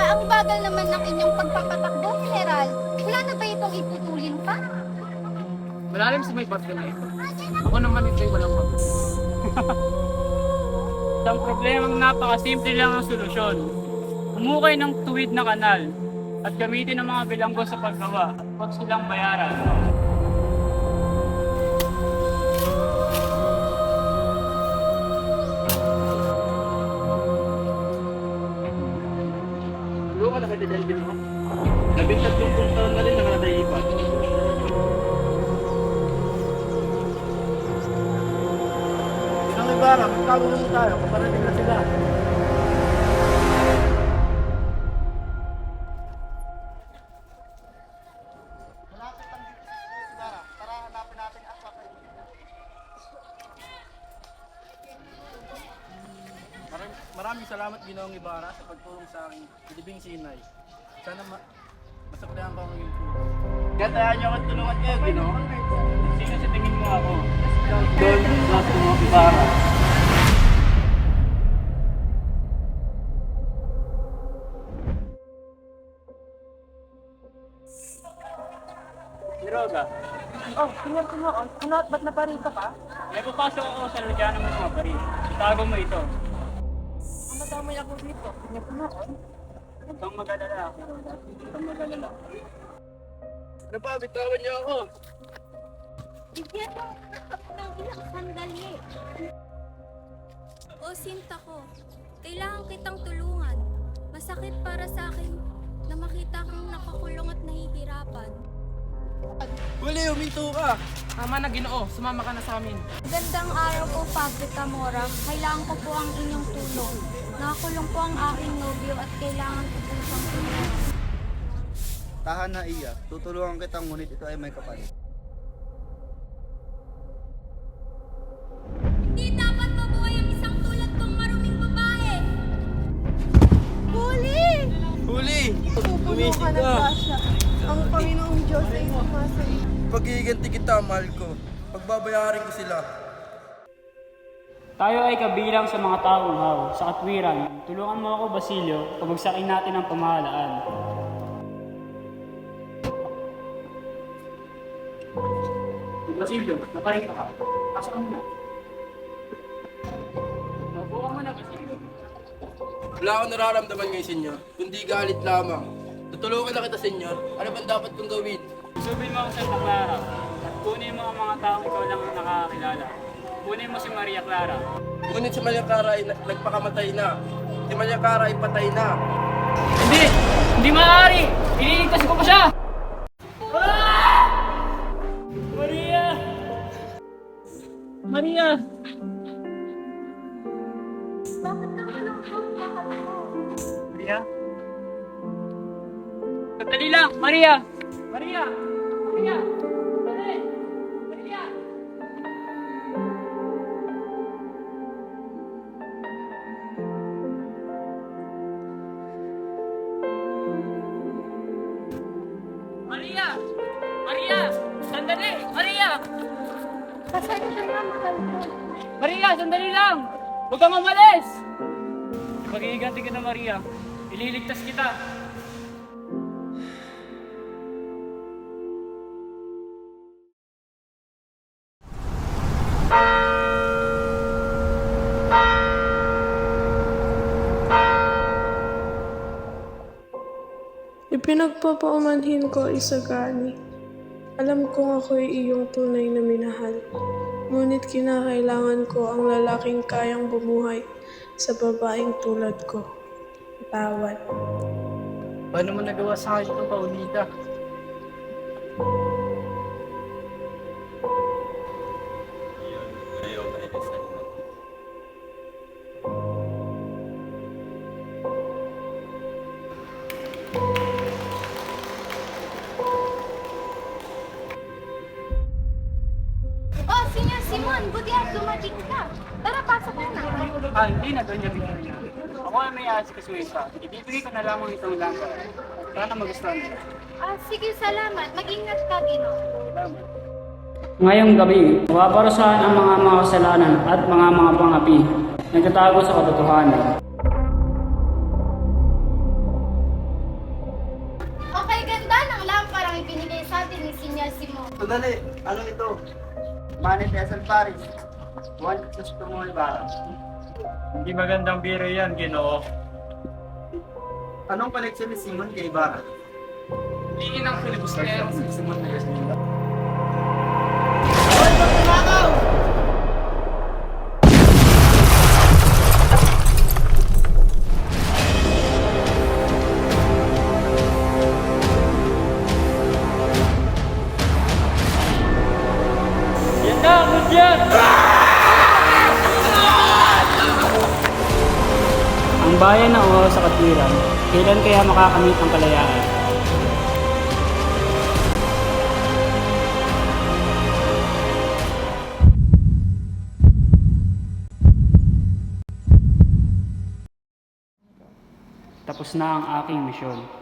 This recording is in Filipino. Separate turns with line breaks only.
ang bagal naman ng inyong pagpapatakbo, General. Wala na ba itong iputulin pa?
Malalim sa may barko na ito. Ako naman ito'y walang mag. Isang problemang napakasimple lang ang solusyon. Umukay ng tuwid na kanal at gamitin ang mga bilanggo sa paggawa at huwag silang bayaran. Tulungan na kita dyan, Gino. 13 taon na rin nakadaipan.
Isang Ibarra, magkago naman tayo, kaparating na sila. Malapit ang Ibarra, tara hanapin natin ang sakay. Maraming salamat Ginoong Ibarra sa pagtulong sa aking ilibing sinay. Sana masakdahan ko ang iyong tulong.
Kaya niyo akong tulungan kayo, Gino. Sino sa tingin mo ako? Don Blasco Ibarra. Niroga,
Oh, Senyor Pinoon, ba't naparito ka?
may papasok ako sa lagyan ng mga baril. Itago mo ito.
Ang madamay ako dito. Senyor Pinoon?
Huwag kang mag-alala. Huwag kang mag-alala.
Ano pa, bitawan niyo ako.
Bigyan mo ako ng ilang sandali.
O Sinta ko, kailangan kitang tulungan. Masakit para sa akin na makita kang nakakulong at nahihirapan.
Huli, huminto ka.
Tama na Ginoo, sumama ka na sa amin.
Gandang araw po, Padre Camora. Kailangan ko po ang inyong tulong. Nakakulong po ang aking nobyo at kailangan ko po siyang tulungan.
Tahan na iya, tutulungan kita ngunit ito ay may kapalit.
Hindi dapat mabuhay ang isang tulad kong maruming babae.
Huli!
Huli!
Pupuno ka ng grasya. Ang Panginoong Diyos ay sumasa iyo.
Paghihiganti kita, mahal ko. Pagbabayarin ko sila.
Tayo ay kabilang sa mga taong haw, sa katwiran. Tulungan mo ako, Basilio, pabagsakin natin ang pamahalaan. Basilio, naparin ka. Pasok ka muna. Mabuka mo na, Basilio.
Wala akong nararamdaman ngayon, senyor, kundi galit lamang. Tutulungan na kita, senyor. Ano bang dapat kong gawin?
Isubin mo ako sa Santa Clara at kunin mo ang mga taong ikaw lang ang nakakakilala. Kunin mo si Maria Clara.
Ngunit si Maria Clara ay nagpakamatay na. Si Maria Clara ay patay na.
Hindi! Hindi maaari! Ililigtas ko pa siya! Ah! Maria! Maria!
Bakit ka malungkot, mahal ko?
Maria? Sandali lang! Maria! Maria! Maria! Sandali! Maria! Maria! Maria! Sandali! Maria!
Pasensya na, mahal ko.
Maria! Sandali lang! Huwag kang umalis! Mag-iiganti ka na, Maria. Ililigtas kita.
Ipinagpapaumanhin ko, Isagani. Alam kong ako'y iyong tunay na minahal. Ngunit kinakailangan ko ang lalaking kayang bumuhay sa babaeng tulad ko. Tawad.
Paano mo nagawa sa akin ito, Paulita?
Oh, Senyor Simon, buti at dumating ka. Tara, pasok ka na.
Hindi na, Doña Victoria. Ako ay may asikasuhin pa. Ibibigay ko na lamang itong langka. Sana magustuhan mo.
Sige, salamat. Mag-ingat ka, Gino.
Salamat. Ngayong gabi, mapaparusahan ang mga kasalanan at mga pangapi. Nagtatago sa katotohanan.
Sandali, ano ito? Manny Tesal Paris. Juan Crisostomo Ibarra.
Hindi magandang biro yan, Ginoo.
Anong koneksyon ni Simon kay Ibarra?
Hingin ang filibustero si Simon na Yasmina. Yan na, Mudyan! Ang bayan ng Oro sa katwiran, kailan kaya makakamit ang kalayaan? Tapos na ang aking misyon.